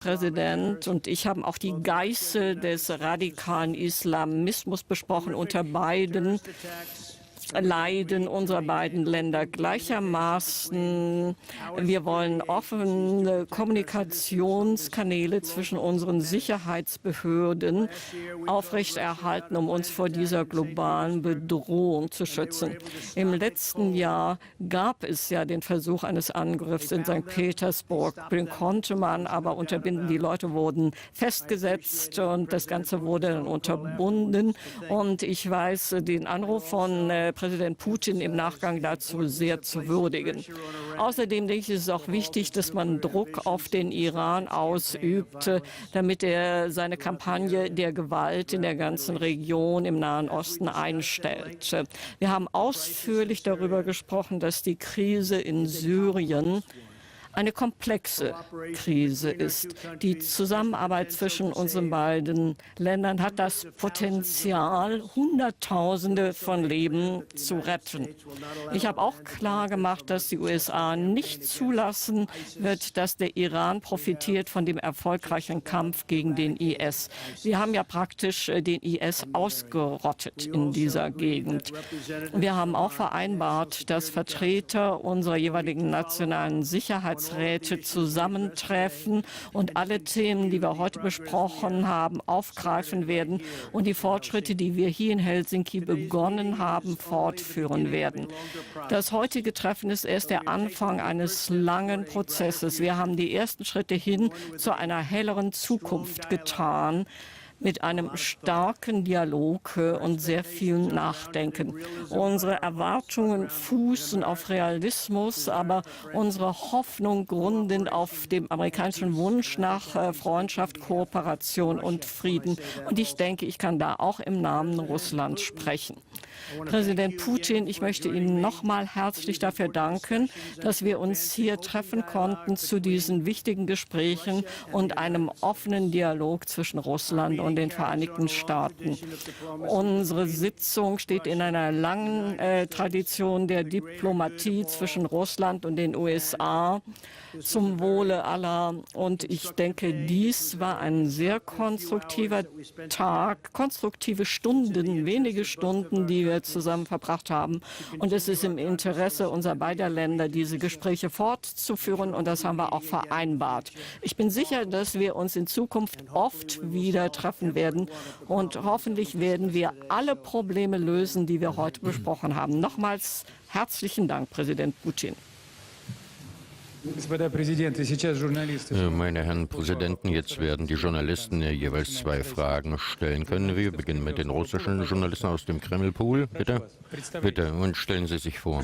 Präsident und ich haben auch die Geißel des radikalen Islamismus besprochen. Unter beiden leiden unsere beiden Länder gleichermaßen. Wir wollen offene Kommunikationskanäle zwischen unseren Sicherheitsbehörden aufrechterhalten, um uns vor dieser globalen Bedrohung zu schützen. Im letzten Jahr gab es ja den Versuch eines Angriffs in St. Petersburg. Den konnte man aber unterbinden. Die Leute wurden festgesetzt und das Ganze wurde dann unterbunden. Und ich weiß den Anruf von Präsident Putin im Nachgang dazu sehr zu würdigen. Außerdem denke ich, ist es auch wichtig, dass man Druck auf den Iran ausübt, damit er seine Kampagne der Gewalt in der ganzen Region im Nahen Osten einstellt. Wir haben ausführlich darüber gesprochen, dass die Krise in Syrien eine komplexe Krise ist. Die Zusammenarbeit zwischen unseren beiden Ländern hat das Potenzial, Hunderttausende von Leben zu retten. Ich habe auch klar gemacht, dass die USA nicht zulassen wird, dass der Iran profitiert von dem erfolgreichen Kampf gegen den IS. Wir haben ja praktisch den IS ausgerottet in dieser Gegend. Wir haben auch vereinbart, dass Vertreter unserer jeweiligen nationalen Sicherheitsräte zusammentreffen und alle Themen, die wir heute besprochen haben, aufgreifen werden und die Fortschritte, die wir hier in Helsinki begonnen haben, fortführen werden. Das heutige Treffen ist erst der Anfang eines langen Prozesses. Wir haben die ersten Schritte hin zu einer helleren Zukunft getan, mit einem starken Dialog und sehr viel Nachdenken. Unsere Erwartungen fußen auf Realismus, aber unsere Hoffnung gründen auf dem amerikanischen Wunsch nach Freundschaft, Kooperation und Frieden. Und ich denke, ich kann da auch im Namen Russlands sprechen. Präsident Putin, ich möchte Ihnen nochmal herzlich dafür danken, dass wir uns hier treffen konnten zu diesen wichtigen Gesprächen und einem offenen Dialog zwischen Russland und den Vereinigten Staaten. Unsere Sitzung steht in einer langen Tradition der Diplomatie zwischen Russland und den USA zum Wohle aller. Und ich denke, dies war ein sehr konstruktiver Tag, konstruktive Stunden, wenige Stunden, die wir zusammen verbracht haben. Und es ist im Interesse unserer beider Länder, diese Gespräche fortzuführen. Und das haben wir auch vereinbart. Ich bin sicher, dass wir uns in Zukunft oft wieder treffen werden. Und hoffentlich werden wir alle Probleme lösen, die wir heute besprochen haben. Nochmals herzlichen Dank, Präsident Putin. Meine Herren Präsidenten, jetzt werden die Journalisten jeweils 2 Fragen stellen können. Wir beginnen mit den russischen Journalisten aus dem Kremlpool. Bitte, bitte, und stellen Sie sich vor.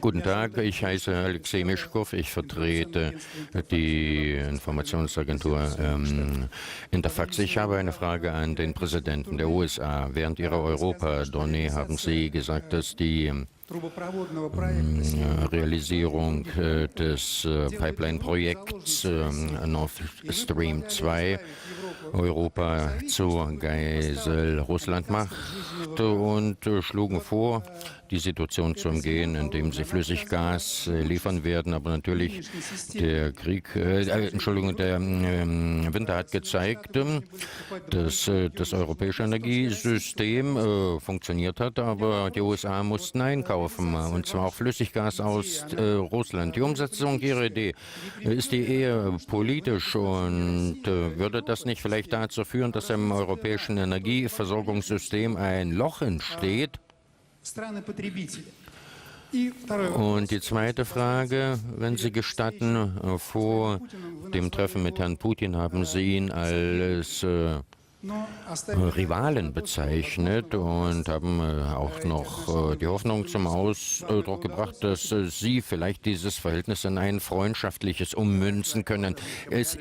Guten Tag, ich heiße Alexei Mischkow, ich vertrete die Informationsagentur Interfax. Ich habe eine Frage an den Präsidenten der USA. Während Ihrer Europa-Tournee haben Sie gesagt, dass die Realisierung des Pipeline-Projekts Nord Stream 2 Europa zur Geisel Russland macht und schlugen vor, die Situation zu umgehen, indem sie Flüssiggas liefern werden. Aber natürlich der der Winter hat gezeigt, dass das europäische Energiesystem funktioniert hat, aber die USA mussten einkaufen, und zwar auch Flüssiggas aus Russland. Die Umsetzung Ihrer Idee, ist die eher politisch und würde das nicht vielleicht dazu führen, dass im europäischen Energieversorgungssystem ein Loch entsteht? Und die zweite Frage, wenn Sie gestatten, vor dem Treffen mit Herrn Putin haben Sie ihn als Rivalen bezeichnet und haben auch noch die Hoffnung zum Ausdruck gebracht, dass Sie vielleicht dieses Verhältnis in ein freundschaftliches ummünzen können. Ist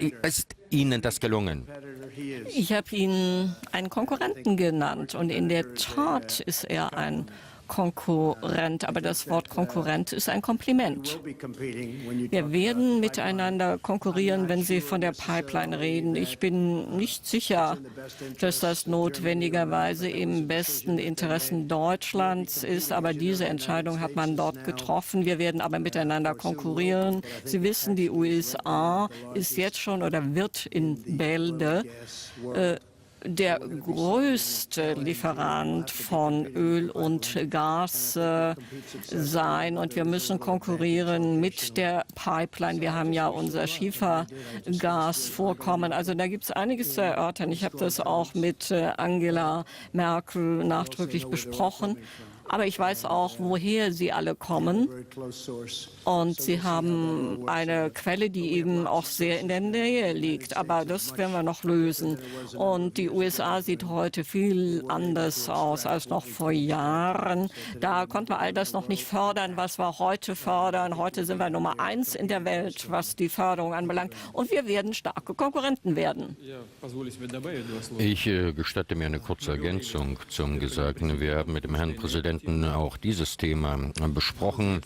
Ihnen das gelungen? Ich habe ihn einen Konkurrenten genannt und in der Tat ist er ein Konkurrent. Aber das Wort Konkurrent ist ein Kompliment. Wir werden miteinander konkurrieren, wenn Sie von der Pipeline reden. Ich bin nicht sicher, dass das notwendigerweise im besten Interessen Deutschlands ist. Aber diese Entscheidung hat man dort getroffen. Wir werden aber miteinander konkurrieren. Sie wissen, die USA ist jetzt schon oder wird in Bälde der größte Lieferant von Öl und Gas sein. Und wir müssen konkurrieren mit der Pipeline. Wir haben ja unser Schiefergasvorkommen. Also da gibt es einiges zu erörtern. Ich habe das auch mit Angela Merkel nachdrücklich besprochen. Aber ich weiß auch, woher sie alle kommen. Und sie haben eine Quelle, die eben auch sehr in der Nähe liegt. Aber das werden wir noch lösen. Und die USA sieht heute viel anders aus als noch vor Jahren. Da konnten wir all das noch nicht fördern, was wir heute fördern. Heute sind wir Nummer 1 in der Welt, was die Förderung anbelangt. Und wir werden starke Konkurrenten werden. Ich gestatte mir eine kurze Ergänzung zum Gesagten. Wir haben mit dem Herrn Präsidenten auch dieses Thema besprochen.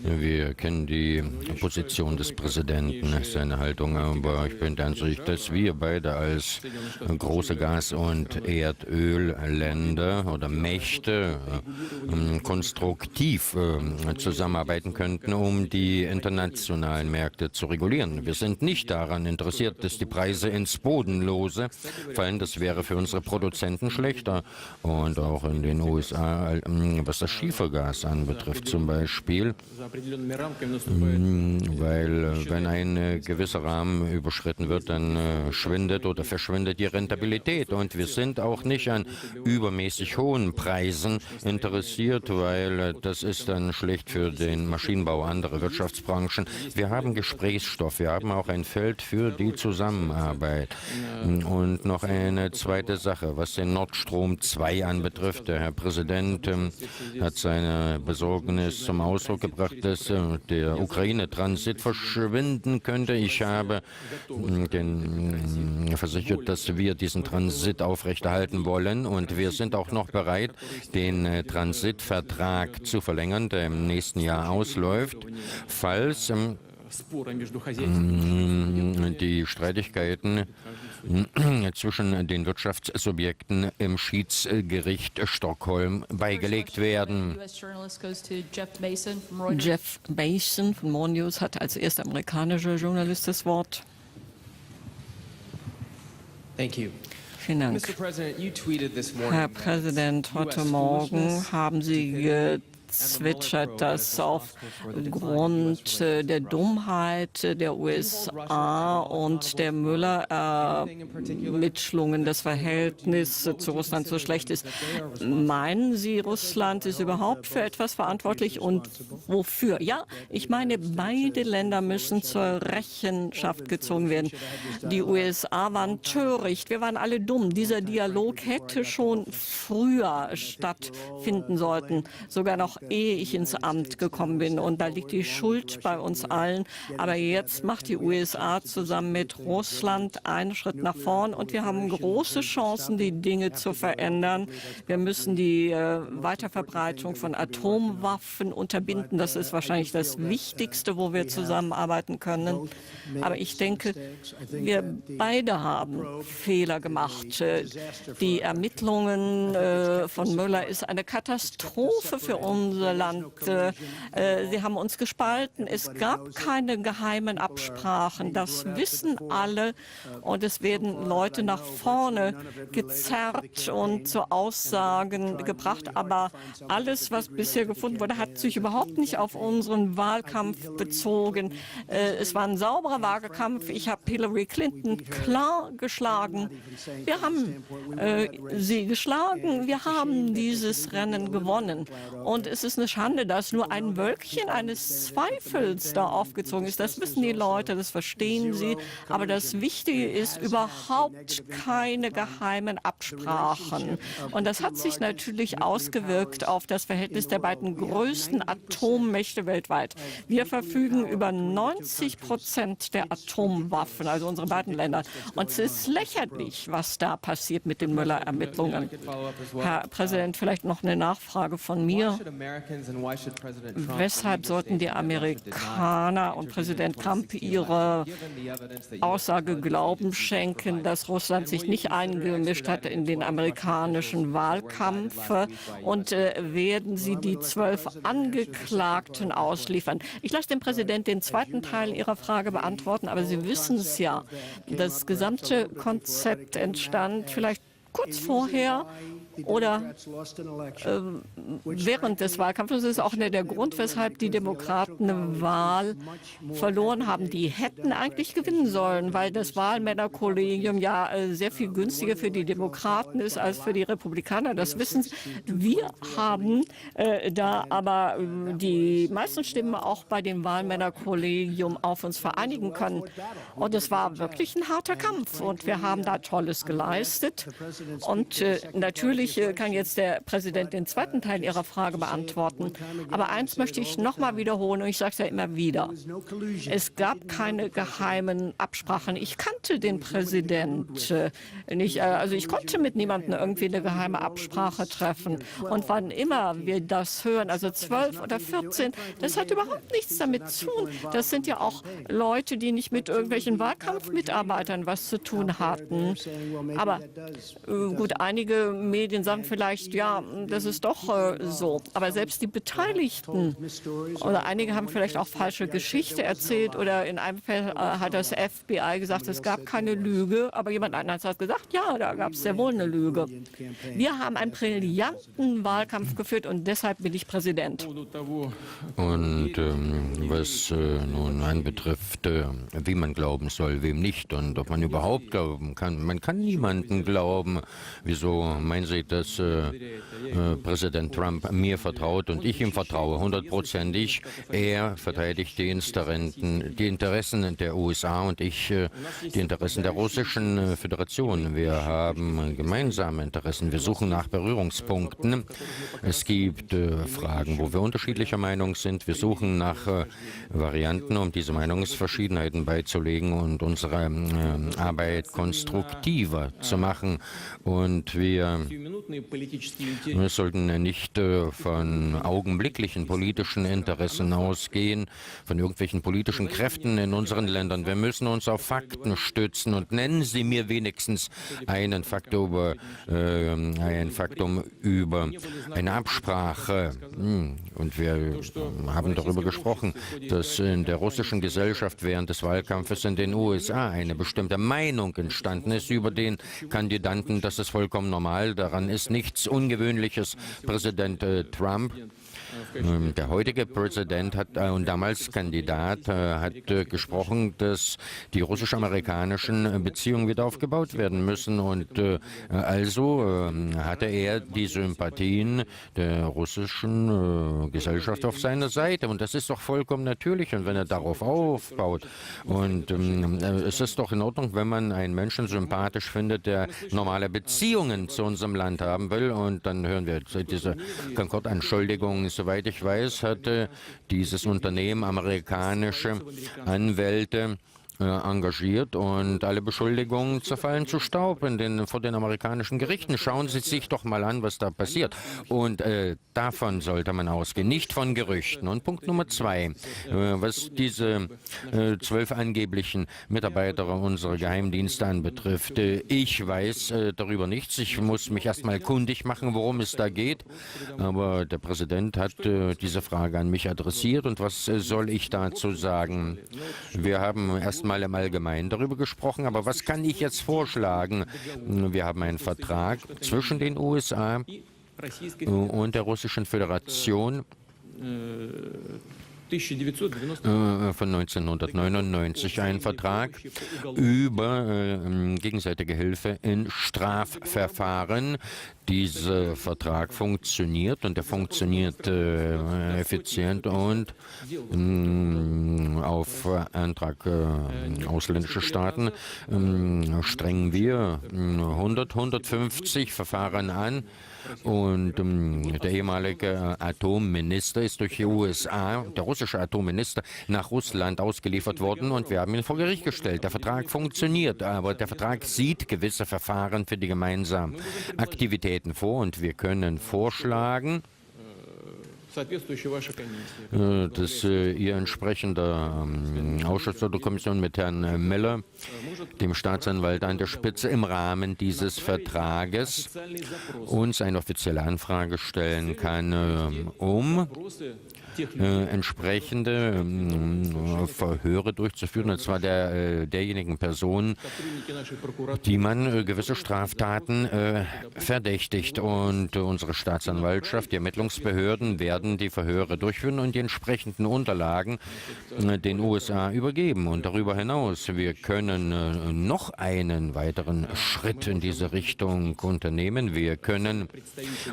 Wir kennen die Position des Präsidenten, seine Haltung, aber ich bin der Ansicht, dass wir beide als große Gas- und Erdölländer oder Mächte konstruktiv zusammenarbeiten könnten, um die internationalen Märkte zu regulieren. Wir sind nicht daran interessiert, dass die Preise ins Bodenlose fallen. Das wäre für unsere Produzenten schlechter. Und auch in den USA, was das Schiefergas anbetrifft zum Beispiel, weil wenn ein gewisser Rahmen überschritten wird, dann schwindet oder verschwindet die Rentabilität. Und wir sind auch nicht an übermäßig hohen Preisen interessiert, weil das ist dann schlecht für den Maschinenbau, andere Wirtschaftsbranchen. Wir haben Gesprächsstoff, wir haben auch ein Feld für die Zusammenarbeit. Und noch eine zweite Sache, was den Nord Stream 2 anbetrifft. Der Herr Präsident hat seine Besorgnis zum Ausdruck gebracht, dass der Ukraine-Transit verschwinden könnte. Ich habe versichert, dass wir diesen Transit aufrechterhalten wollen, und wir sind auch noch bereit, den Transitvertrag zu verlängern, der im nächsten Jahr ausläuft, falls die Streitigkeiten zwischen den Wirtschaftssubjekten im Schiedsgericht Stockholm beigelegt werden. Jeff Mason von More News hat als erster amerikanischer Journalist das Wort. Vielen Dank. Herr Präsident, heute Morgen haben Sie zwitschert, dass aufgrund der Dummheit der USA und der Müller-Mitschlungen das Verhältnis zu Russland so schlecht ist. Meinen Sie, Russland ist überhaupt für etwas verantwortlich, und wofür? Ja, ich meine, beide Länder müssen zur Rechenschaft gezogen werden. Die USA waren töricht, wir waren alle dumm. Dieser Dialog hätte schon früher stattfinden sollten, sogar noch ehe ich ins Amt gekommen bin. Und da liegt die Schuld bei uns allen. Aber jetzt macht die USA zusammen mit Russland einen Schritt nach vorn, und wir haben große Chancen, die Dinge zu verändern. Wir müssen die Weiterverbreitung von Atomwaffen unterbinden. Das ist wahrscheinlich das Wichtigste, wo wir zusammenarbeiten können. Aber ich denke, wir beide haben Fehler gemacht. Die Ermittlungen von Müller ist eine Katastrophe für unser Land. Sie haben uns gespalten. Es gab keine geheimen Absprachen. Das wissen alle. Und es werden Leute nach vorne gezerrt und zu Aussagen gebracht. Aber alles, was bisher gefunden wurde, hat sich überhaupt nicht auf unseren Wahlkampf bezogen. Es war ein sauberer Wahlkampf. Ich habe Hillary Clinton klar geschlagen. Wir haben sie geschlagen. Wir haben dieses Rennen gewonnen. Und es es ist eine Schande, dass nur ein Wölkchen eines Zweifels da aufgezogen ist. Das wissen die Leute, das verstehen sie. Aber das Wichtige ist überhaupt keine geheimen Absprachen. Und das hat sich natürlich ausgewirkt auf das Verhältnis der beiden größten Atommächte weltweit. Wir verfügen über 90% der Atomwaffen, also unsere beiden Länder. Und es ist lächerlich, was da passiert mit den Müller-Ermittlungen. Herr Präsident, vielleicht noch eine Nachfrage von mir. Weshalb sollten die Amerikaner und Präsident Trump ihre Aussage Glauben schenken, dass Russland sich nicht eingemischt hat in den amerikanischen Wahlkampf? Und werden Sie die 12 Angeklagten ausliefern? Ich lasse dem Präsidenten den zweiten Teil Ihrer Frage beantworten, aber Sie wissen es ja. Das gesamte Konzept entstand vielleicht kurz vorher oder während des Wahlkampfes. Das ist auch der Grund, weshalb die Demokraten eine Wahl verloren haben. Die hätten eigentlich gewinnen sollen, weil das Wahlmännerkollegium ja sehr viel günstiger für die Demokraten ist als für die Republikaner. Das wissen Sie. Wir haben da aber die meisten Stimmen auch bei dem Wahlmännerkollegium auf uns vereinigen können. Und es war wirklich ein harter Kampf. Und wir haben da Tolles geleistet. Und natürlich kann jetzt der Präsident den zweiten Teil Ihrer Frage beantworten. Aber eins möchte ich noch mal wiederholen, und ich sage es ja immer wieder. Es gab keine geheimen Absprachen. Ich kannte den Präsident nicht. Also ich konnte mit niemandem irgendwie eine geheime Absprache treffen. Und wann immer wir das hören, also 12 oder 14, das hat überhaupt nichts damit zu tun. Das sind ja auch Leute, die nicht mit irgendwelchen Wahlkampfmitarbeitern was zu tun hatten. Aber gut, einige Medien sagen vielleicht, ja, das ist doch so. Aber selbst die Beteiligten oder einige haben vielleicht auch falsche Geschichte erzählt oder in einem Fall hat das FBI gesagt, es gab keine Lüge, aber jemand anderes hat gesagt, ja, da gab es sehr wohl eine Lüge. Wir haben einen brillanten Wahlkampf geführt und deshalb bin ich Präsident. Und was nun anbetrifft, wie man glauben soll, wem nicht und ob man überhaupt glauben kann. Man kann niemanden glauben. Wieso meinen Sie, dass Präsident Trump mir vertraut und ich ihm vertraue, 100%ig. Er verteidigt die Interessen der USA und ich die Interessen der Russischen Föderation. Wir haben gemeinsame Interessen. Wir suchen nach Berührungspunkten. Es gibt Fragen, wo wir unterschiedlicher Meinung sind. Wir suchen nach Varianten, um diese Meinungsverschiedenheiten beizulegen und unsere Arbeit konstruktiver zu machen. Und wir sollten nicht von augenblicklichen politischen Interessen ausgehen, von irgendwelchen politischen Kräften in unseren Ländern. Wir müssen uns auf Fakten stützen und nennen Sie mir wenigstens ein Faktum über eine Absprache. Und wir haben darüber gesprochen, dass in der russischen Gesellschaft während des Wahlkampfes in den USA eine bestimmte Meinung entstanden ist über den Kandidaten. Das ist vollkommen normal. Daran ist nichts Ungewöhnliches. Präsident Trump, der heutige Präsident und damals Kandidat, hat gesprochen, dass die russisch-amerikanischen Beziehungen wieder aufgebaut werden müssen. Und also hatte er die Sympathien der russischen Gesellschaft auf seiner Seite. Und das ist doch vollkommen natürlich. Und wenn er darauf aufbaut, und es ist doch in Ordnung, wenn man einen Menschen sympathisch findet, der normale Beziehungen zu unserem Land haben will. Und dann hören wir diese Concord-Anschuldigungen. Soweit ich weiß, hatte dieses Unternehmen amerikanische Anwälte engagiert und alle Beschuldigungen zerfallen zu Staub vor den amerikanischen Gerichten. Schauen Sie sich doch mal an, was da passiert. Und davon sollte man ausgehen, nicht von Gerüchten. Und Punkt Nummer 2, was diese 12 angeblichen Mitarbeiter unserer Geheimdienste anbetrifft. Ich weiß darüber nichts. Ich muss mich erst mal kundig machen, worum es da geht. Aber der Präsident hat diese Frage an mich adressiert. Und was soll ich dazu sagen? Wir haben erst mal im Allgemeinen darüber gesprochen, aber was kann ich jetzt vorschlagen? Wir haben einen Vertrag zwischen den USA und der Russischen Föderation von 1999, ein Vertrag über gegenseitige Hilfe in Strafverfahren. Dieser Vertrag funktioniert und er funktioniert effizient und auf Antrag ausländischer Staaten strengen wir 150 Verfahren an. Und der ehemalige Atomminister ist durch die USA, der russische Atomminister, nach Russland ausgeliefert worden und wir haben ihn vor Gericht gestellt. Der Vertrag funktioniert, aber der Vertrag sieht gewisse Verfahren für die gemeinsamen Aktivitäten vor und wir können vorschlagen, dass Ihr entsprechender Ausschuss oder Kommission mit Herrn Miller, dem Staatsanwalt an der Spitze, im Rahmen dieses Vertrages uns eine offizielle Anfrage stellen kann, um entsprechende Verhöre durchzuführen, und zwar derjenigen Personen, die man gewisse Straftaten verdächtigt. Und unsere Staatsanwaltschaft, die Ermittlungsbehörden werden die Verhöre durchführen und die entsprechenden Unterlagen den USA übergeben. Und darüber hinaus, wir können noch einen weiteren Schritt in diese Richtung unternehmen. Wir können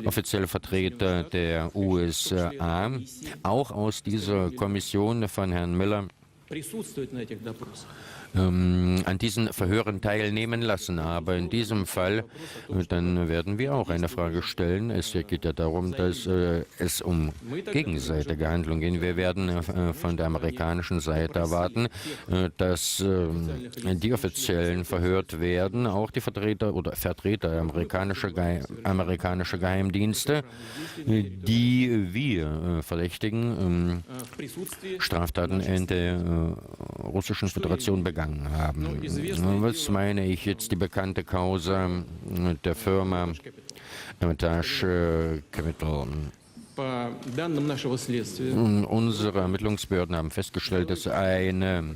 offizielle Vertreter der USA auch aus dieser Kommission von Herrn Miller an diesen Verhören teilnehmen lassen. Aber in diesem Fall, dann werden wir auch eine Frage stellen. Es geht ja darum, dass es um gegenseitige Handlungen geht. Wir werden von der amerikanischen Seite erwarten, dass die Offiziellen verhört werden, auch die Vertreter amerikanischer Geheimdienste, die wir verdächtigen, Straftaten in der Russischen Föderation begangen haben. Was meine ich jetzt? Die bekannte Causa der Firma Hermitage Capital. Unsere Ermittlungsbehörden haben festgestellt, dass eine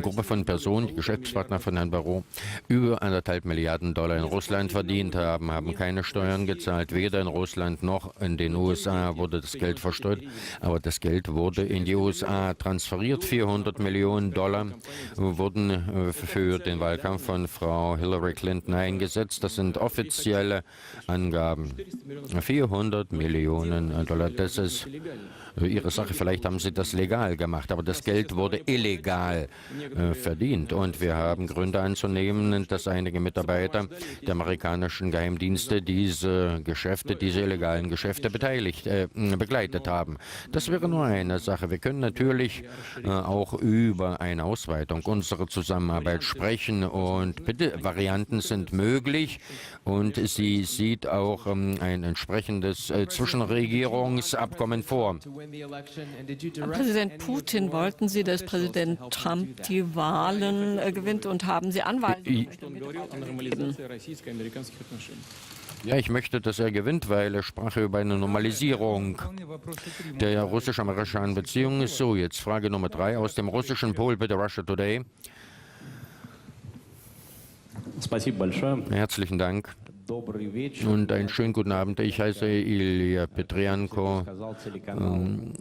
Gruppe von Personen, die Geschäftspartner von Herrn Barrot, über 1,5 Milliarden Dollar in Russland verdient haben, haben keine Steuern gezahlt. Weder in Russland noch in den USA wurde das Geld versteuert, aber das Geld wurde in die USA transferiert. 400 Millionen Dollar wurden für den Wahlkampf von Frau Hillary Clinton eingesetzt. Das sind offizielle Angaben. 400 Millionen Dollar, das ist Ihre Sache. Vielleicht haben Sie das legal gemacht, aber das Geld wurde illegal verdient. Und wir haben Gründe anzunehmen, dass einige Mitarbeiter der amerikanischen Geheimdienste diese illegalen Geschäfte begleitet haben. Das wäre nur eine Sache. Wir können natürlich auch über eine Ausweitung unserer Zusammenarbeit sprechen und bitte, Varianten sind möglich und sie sieht auch ein entsprechendes Zwischenregierungsabkommen vor. Präsident Putin, wollten Sie, dass Präsident Trump die Wahlen gewinnt und haben Sie Anweisungen? Ja, ich möchte, dass er gewinnt, weil er sprach über eine Normalisierung der russisch-amerikanischen Beziehungen. So, jetzt Frage Nummer 3 aus dem russischen Poll, bitte, Russia Today. Herzlichen Dank. Und einen schönen guten Abend. Ich heiße Ilya Petrenko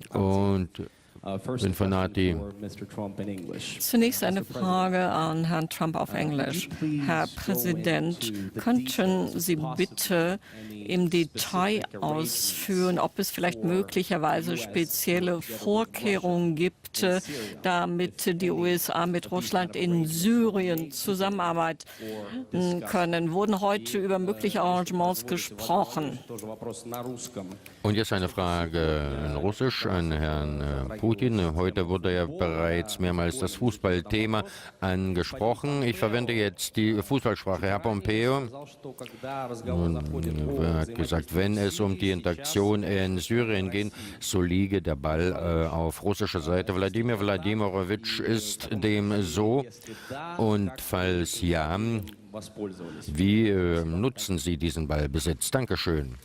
und bin von AT. Zunächst eine Frage an Herrn Trump auf Englisch. Herr Präsident, könnten Sie bitte im Detail ausführen, ob es vielleicht möglicherweise spezielle Vorkehrungen gibt, damit die USA mit Russland in Syrien zusammenarbeiten können? Wurden heute über mögliche Arrangements gesprochen? Und jetzt eine Frage in Russisch an Herrn Putin. Heute wurde ja bereits mehrmals das Fußballthema angesprochen. Ich verwende jetzt die Fußballsprache. Herr Pompeo hat gesagt, wenn es um die Interaktion in Syrien geht, so liege der Ball auf russischer Seite. Wladimir Wladimirovich, ist dem so? Und falls ja, wie nutzen Sie diesen Ballbesitz? Dankeschön.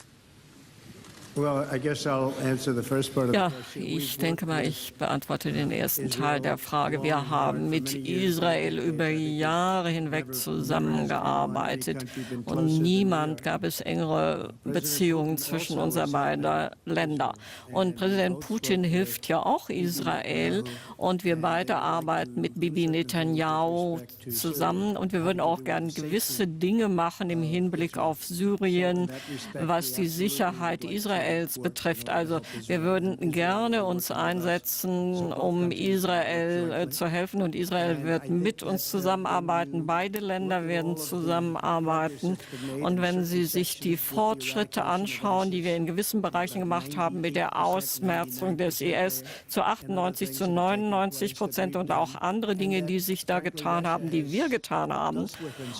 Ja, ich denke mal, ich beantworte den ersten Teil der Frage. Wir haben mit Israel über Jahre hinweg zusammengearbeitet und niemand gab es engere Beziehungen zwischen unseren beiden Ländern. Und Präsident Putin hilft ja auch Israel und wir beide arbeiten mit Bibi Netanyahu zusammen und wir würden auch gern gewisse Dinge machen im Hinblick auf Syrien, was die Sicherheit Israels betrifft. Also wir würden gerne uns einsetzen, um Israel zu helfen und Israel wird mit uns zusammenarbeiten. Beide Länder werden zusammenarbeiten und wenn Sie sich die Fortschritte anschauen, die wir in gewissen Bereichen gemacht haben mit der Ausmerzung des IS zu 98, zu 99% und auch andere Dinge, die sich da getan haben, die wir getan haben.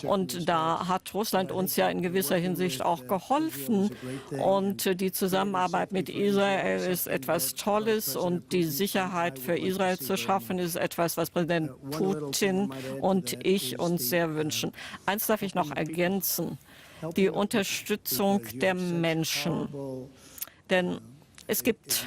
Und da hat Russland uns ja in gewisser Hinsicht auch geholfen und die Zusammenarbeit mit Israel ist etwas Tolles und die Sicherheit für Israel zu schaffen ist etwas, was Präsident Putin und ich uns sehr wünschen. Eins darf ich noch ergänzen, die Unterstützung der Menschen. Denn es gibt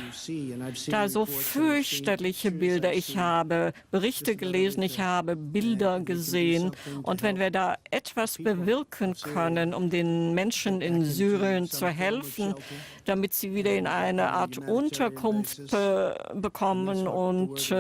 da so fürchterliche Bilder. Ich habe Berichte gelesen, ich habe Bilder gesehen. Und wenn wir da etwas bewirken können, um den Menschen in Syrien zu helfen, damit sie wieder in eine Art Unterkunft bekommen und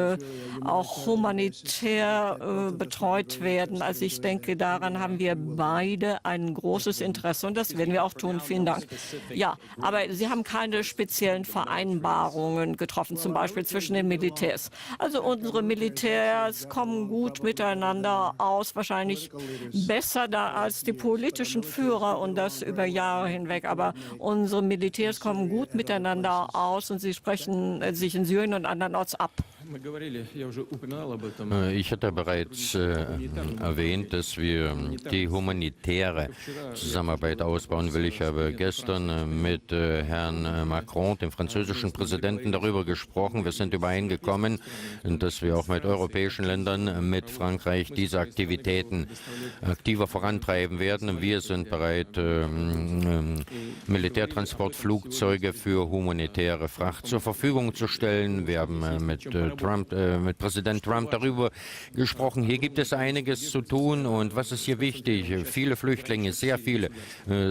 auch humanitär betreut werden. Also ich denke, daran haben wir beide ein großes Interesse und das werden wir auch tun. Vielen Dank. Ja, aber Sie haben keine speziellen Vereinbarungen getroffen, zum Beispiel zwischen den Militärs. Also unsere Militärs kommen gut miteinander aus, wahrscheinlich besser da als die politischen Führer und das über Jahre hinweg. Aber unsere Militärs kommen gut miteinander aus und sie sprechen sich in Syrien und andernorts ab. Ich hatte bereits erwähnt, dass wir die humanitäre Zusammenarbeit ausbauen will. Ich habe gestern mit Herrn Macron, dem französischen Präsidenten, darüber gesprochen. Wir sind übereingekommen, dass wir auch mit europäischen Ländern, mit Frankreich, diese Aktivitäten aktiver vorantreiben werden. Wir sind bereit, Militärtransportflugzeuge für humanitäre Fracht zur Verfügung zu stellen. Wir haben mit Präsident Trump darüber gesprochen. Hier gibt es einiges zu tun und was ist hier wichtig? Viele Flüchtlinge, sehr viele,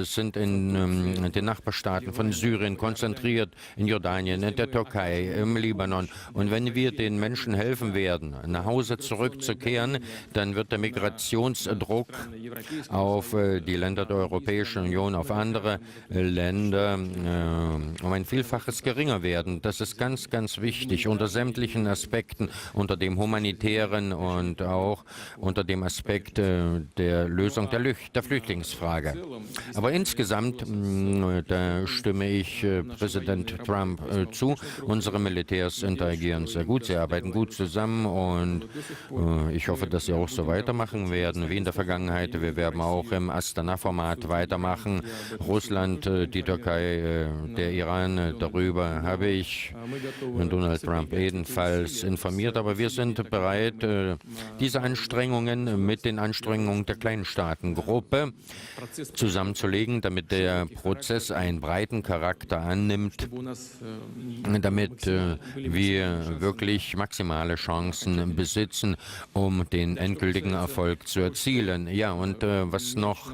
sind in den Nachbarstaaten von Syrien konzentriert, in Jordanien, in der Türkei, im Libanon. Und wenn wir den Menschen helfen werden, nach Hause zurückzukehren, dann wird der Migrationsdruck auf die Länder der Europäischen Union, auf andere Länder um ein Vielfaches geringer werden. Das ist ganz, ganz wichtig unter sämtlichen Aspekten, unter dem humanitären und auch unter dem Aspekt der Lösung der Flüchtlingsfrage. Aber insgesamt, da stimme ich Präsident Trump zu, unsere Militärs interagieren sehr gut, sie arbeiten gut zusammen und ich hoffe, dass sie auch so weitermachen werden wie in der Vergangenheit. Wir werden auch im Astana-Format weitermachen. Russland, die Türkei, der Iran, darüber habe ich Donald Trump ebenfalls informiert, aber wir sind bereit, diese Anstrengungen mit den Anstrengungen der Kleinstaatengruppe zusammenzulegen, damit der Prozess einen breiten Charakter annimmt, damit wir wirklich maximale Chancen besitzen, um den endgültigen Erfolg zu erzielen. Ja, und was noch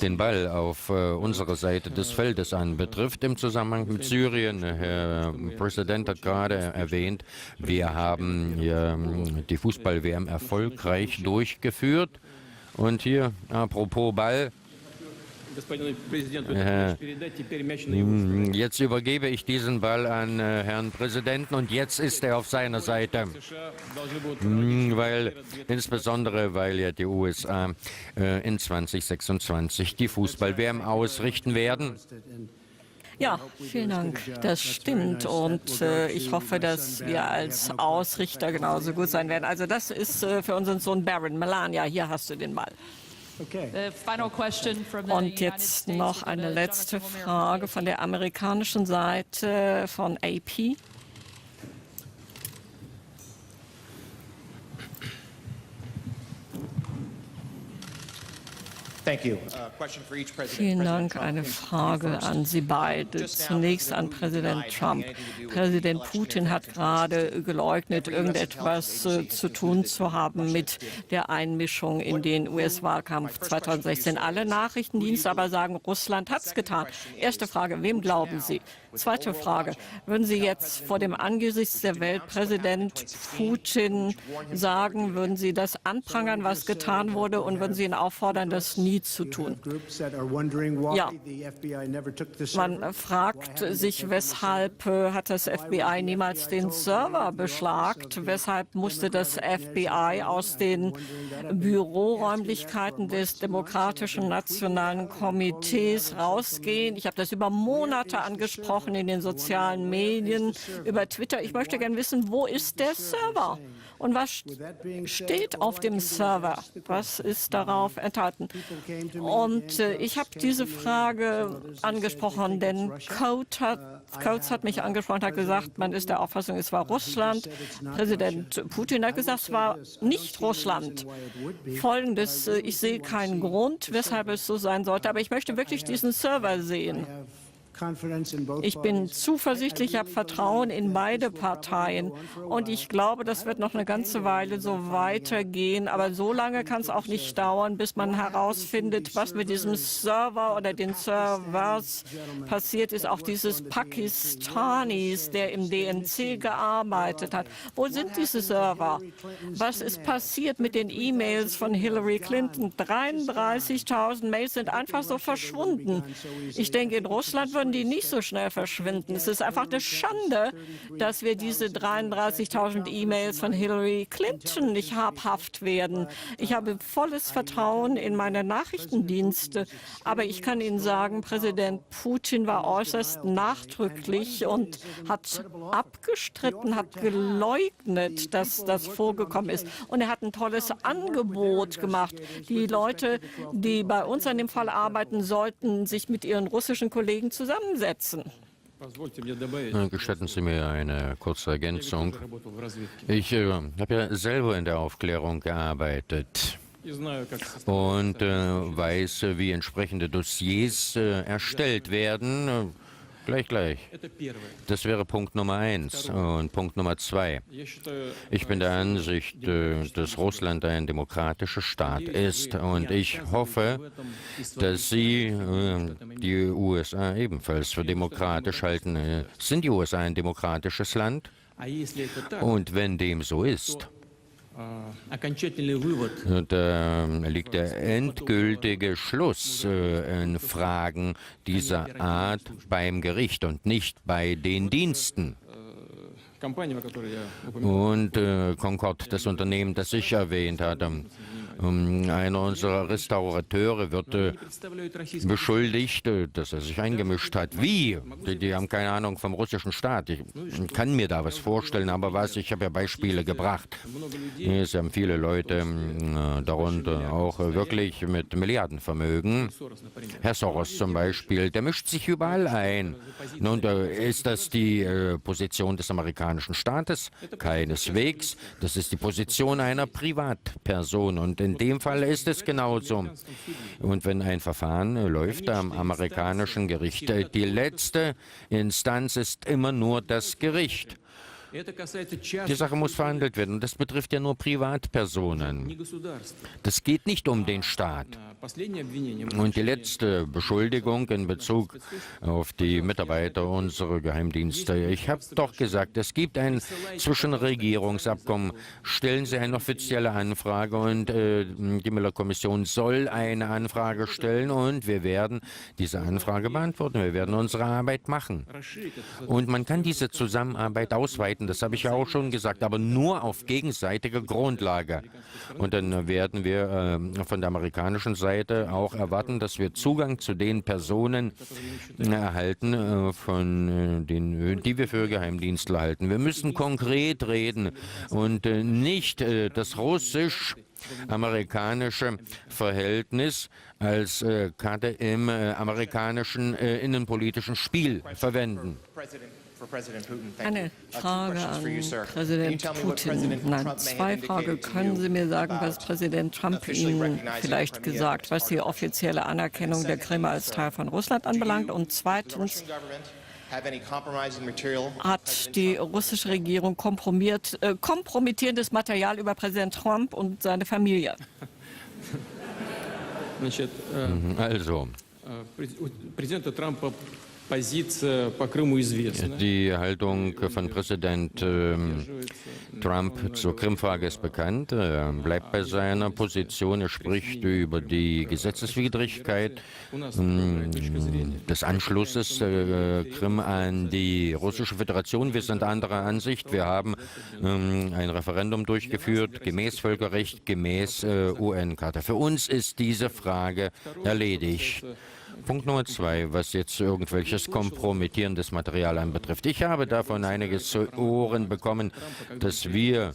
den Ball auf unserer Seite des Feldes anbetrifft, im Zusammenhang mit Syrien, Herr Präsident hat gerade erwähnt, wir haben die Fußball-WM erfolgreich durchgeführt. Und hier, apropos Ball, jetzt übergebe ich diesen Ball an Herrn Präsidenten und jetzt ist er auf seiner Seite, insbesondere weil ja die USA in 2026 die Fußball-WM ausrichten werden. Ja, vielen Dank. Das stimmt und ich hoffe, dass wir als Ausrichter genauso gut sein werden. Also das ist für unseren Sohn Baron. Melania, hier hast du den Ball. Und jetzt noch eine letzte Frage von der amerikanischen Seite von AP. Vielen Dank. Eine Frage an Sie beide. Zunächst an Präsident Trump. Präsident Putin hat gerade geleugnet, irgendetwas zu tun zu haben mit der Einmischung in den US-Wahlkampf 2016. Alle Nachrichtendienste aber sagen, Russland hat es getan. Erste Frage, wem glauben Sie? Zweite Frage, würden Sie jetzt vor dem Angesicht der Welt Präsident Putin sagen, würden Sie das anprangern, was getan wurde, und würden Sie ihn auffordern, das nie zu tun? Ja, man fragt sich, weshalb hat das FBI niemals den Server beschlagt? Weshalb musste das FBI aus den Büroräumlichkeiten des Demokratischen Nationalen Komitees rausgehen? Ich habe das über Monate angesprochen in den sozialen Medien, über Twitter. Ich möchte gerne wissen, wo ist der Server? Und was steht auf dem Server? Was ist darauf enthalten? Und ich habe diese Frage angesprochen, denn Coates hat mich angesprochen, hat gesagt, man ist der Auffassung, es war Russland. Präsident Putin hat gesagt, es war nicht Russland. Folgendes, ich sehe keinen Grund, weshalb es so sein sollte, aber ich möchte wirklich diesen Server sehen. Ich bin zuversichtlich, ich habe Vertrauen in beide Parteien und ich glaube, das wird noch eine ganze Weile so weitergehen. Aber so lange kann es auch nicht dauern, bis man herausfindet, was mit diesem Server oder den Servers passiert ist. Auch dieses Pakistanis, der im DNC gearbeitet hat. Wo sind diese Server? Was ist passiert mit den E-Mails von Hillary Clinton? 33.000 Mails sind einfach so verschwunden. Ich denke, in Russland würden die nicht so schnell verschwinden. Es ist einfach eine Schande, dass wir diese 33.000 E-Mails von Hillary Clinton nicht habhaft werden. Ich habe volles Vertrauen in meine Nachrichtendienste, aber ich kann Ihnen sagen, Präsident Putin war äußerst nachdrücklich und hat abgestritten, hat geleugnet, dass das vorgekommen ist. Und er hat ein tolles Angebot gemacht. Die Leute, die bei uns an dem Fall arbeiten, sollten sich mit ihren russischen Kollegen zusammensetzen. Gestatten Sie mir eine kurze Ergänzung. Ich habe ja selber in der Aufklärung gearbeitet und weiß, wie entsprechende Dossiers erstellt werden. Gleich. Das wäre Punkt Nummer 1. Und Punkt Nummer 2. Ich bin der Ansicht, dass Russland ein demokratischer Staat ist. Und ich hoffe, dass Sie die USA ebenfalls für demokratisch halten. Sind die USA ein demokratisches Land? Und wenn dem so ist, da liegt der endgültige Schluss in Fragen dieser Art beim Gericht und nicht bei den Diensten. Und Concord, das Unternehmen, das ich erwähnt hatte, einer unserer Restaurateure wird beschuldigt, dass er sich eingemischt hat. Wie? Die haben keine Ahnung vom russischen Staat. Ich kann mir da was vorstellen, aber ich habe ja Beispiele gebracht. Es haben viele Leute, darunter auch wirklich mit Milliardenvermögen. Herr Soros zum Beispiel, der mischt sich überall ein. Nun, ist das die Position des amerikanischen Staates? Keineswegs. Das ist die Position einer Privatperson. Und in dem Fall ist es genauso. Und wenn ein Verfahren läuft am amerikanischen Gericht, die letzte Instanz ist immer nur das Gericht. Die Sache muss verhandelt werden. Und das betrifft ja nur Privatpersonen. Das geht nicht um den Staat. Und die letzte Beschuldigung in Bezug auf die Mitarbeiter unserer Geheimdienste. Ich habe doch gesagt, es gibt ein Zwischenregierungsabkommen. Stellen Sie eine offizielle Anfrage und die Müller-Kommission soll eine Anfrage stellen und wir werden diese Anfrage beantworten. Wir werden unsere Arbeit machen. Und man kann diese Zusammenarbeit ausweiten. Das habe ich ja auch schon gesagt, aber nur auf gegenseitiger Grundlage. Und dann werden wir von der amerikanischen Seite auch erwarten, dass wir Zugang zu den Personen erhalten, von denen, die wir für Geheimdienstler halten. Wir müssen konkret reden und nicht das russisch-amerikanische Verhältnis als Karte im amerikanischen innenpolitischen Spiel verwenden. Eine Frage an Präsident Putin. Nein, zwei Fragen. Können Sie mir sagen, was Präsident Trump Ihnen vielleicht gesagt, was die offizielle Anerkennung der Krim als Teil von Russland anbelangt? Und zweitens, hat die russische Regierung kompromittierendes Material über Präsident Trump und seine Familie? Also, die Haltung von Präsident Trump zur Krimfrage ist bekannt. Er bleibt bei seiner Position. Er spricht über die Gesetzeswidrigkeit des Anschlusses Krim an die Russische Föderation. Wir sind anderer Ansicht. Wir haben ein Referendum durchgeführt, gemäß Völkerrecht, gemäß UN-Charta. Für uns ist diese Frage erledigt. Punkt Nummer 2, was jetzt irgendwelches kompromittierendes Material anbetrifft. Ich habe davon einiges zu Ohren bekommen, dass wir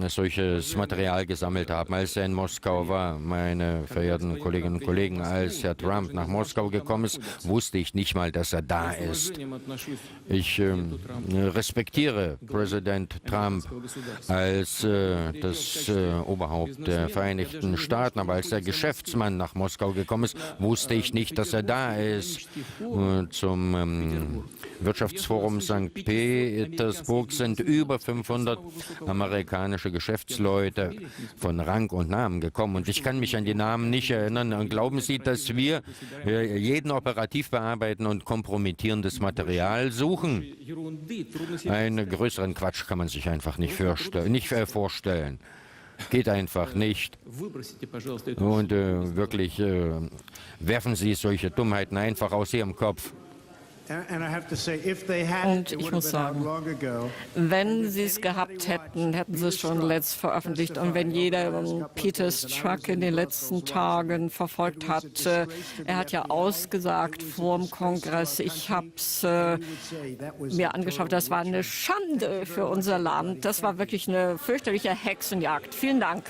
solches Material gesammelt haben, als er in Moskau war. Meine verehrten Kolleginnen und Kollegen, als Herr Trump nach Moskau gekommen ist, wusste ich nicht mal, dass er da ist. Ich respektiere Präsident Trump als das Oberhaupt der Vereinigten Staaten, aber als der Geschäftsmann nach Moskau gekommen ist, wusste ich nicht, dass er da ist. Zum Wirtschaftsforum St. Petersburg sind über 500 amerikanische Geschäftsleute von Rang und Namen gekommen. Und ich kann mich an die Namen nicht erinnern. Und glauben Sie, dass wir jeden operativ bearbeiten und kompromittierendes Material suchen? Einen größeren Quatsch kann man sich einfach nicht vorstellen. Geht einfach nicht. Und wirklich, werfen Sie solche Dummheiten einfach aus Ihrem Kopf. Und ich muss sagen, wenn Sie es gehabt hätten, hätten Sie es schon letzt veröffentlicht. Und wenn jeder Peters Truck in den letzten Tagen verfolgt hat, er hat ja ausgesagt vor dem Kongress, ich habe es mir angeschaut, das war eine Schande für unser Land. Das war wirklich eine fürchterliche Hexenjagd. Vielen Dank.